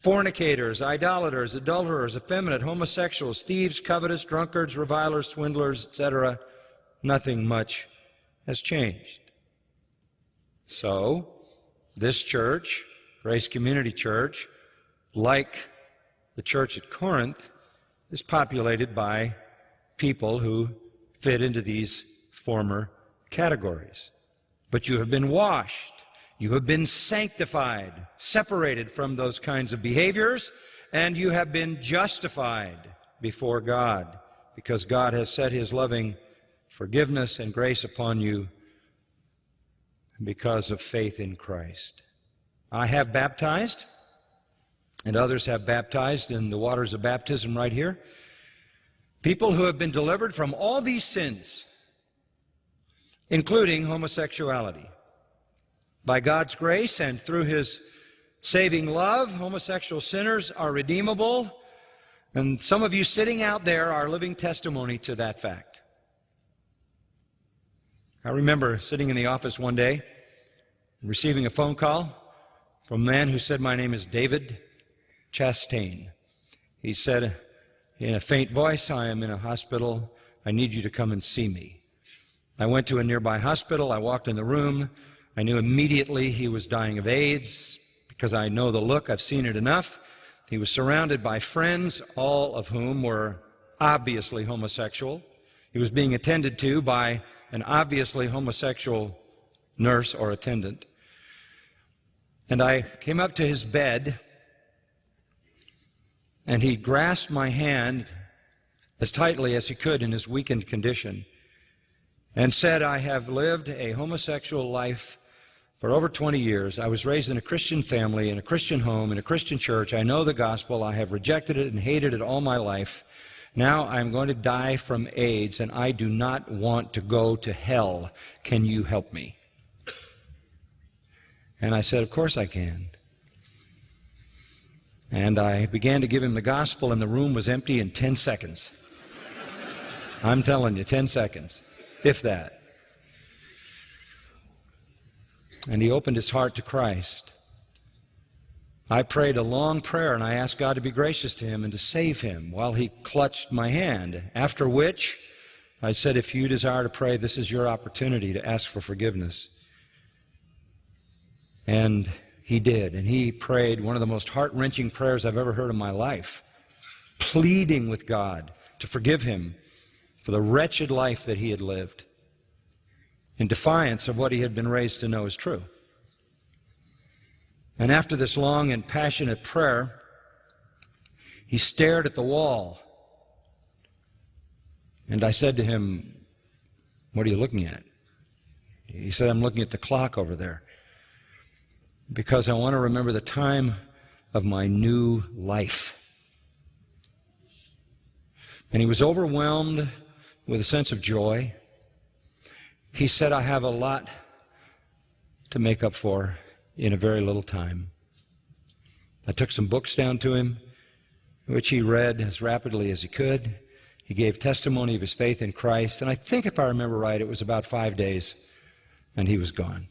fornicators, idolaters, adulterers, effeminate, homosexuals, thieves, covetous, drunkards, revilers, swindlers, etc. Nothing much has changed. So, this church, Grace Community Church, like the church at Corinth, is populated by people who fit into these former categories. But you have been washed. You have been sanctified, separated from those kinds of behaviors, and you have been justified before God, because God has set His loving forgiveness and grace upon you because of faith in Christ. I have baptized, and others have baptized in the waters of baptism right here, people who have been delivered from all these sins, including homosexuality. By God's grace and through His saving love, homosexual sinners are redeemable, and some of you sitting out there are living testimony to that fact. I remember sitting in the office one day, receiving a phone call from a man who said, "My name is David Chastain." He said in a faint voice, "I am in a hospital. I need you to come and see me." I went to a nearby hospital. I walked in the room. I knew immediately he was dying of AIDS because I know the look. I've seen it enough. He was surrounded by friends, all of whom were obviously homosexual. He was being attended to by an obviously homosexual nurse or attendant. And I came up to his bed, and he grasped my hand as tightly as he could in his weakened condition and said, "I have lived a homosexual life for over 20 years. I was raised in a Christian family, in a Christian home, in a Christian church. I know the gospel. I have rejected it and hated it all my life. Now I'm going to die from AIDS, and I do not want to go to hell. Can you help me?" And I said, "Of course I can." And I began to give him the gospel, and the room was empty in 10 seconds. I'm telling you, 10 seconds, if that. And he opened his heart to Christ. I prayed a long prayer, and I asked God to be gracious to him and to save him while he clutched my hand, after which I said, "If you desire to pray, this is your opportunity to ask for forgiveness." And he did, and he prayed one of the most heart-wrenching prayers I've ever heard in my life, pleading with God to forgive him for the wretched life that he had lived, in defiance of what he had been raised to know is true. And after this long and passionate prayer, he stared at the wall. And I said to him, "What are you looking at?" He said, "I'm looking at the clock over there, because I want to remember the time of my new life." And he was overwhelmed with a sense of joy. He said, "I have a lot to make up for in a very little time." I took some books down to him, which he read as rapidly as he could. He gave testimony of his faith in Christ, and I think, if I remember right, it was about 5 days, and he was gone.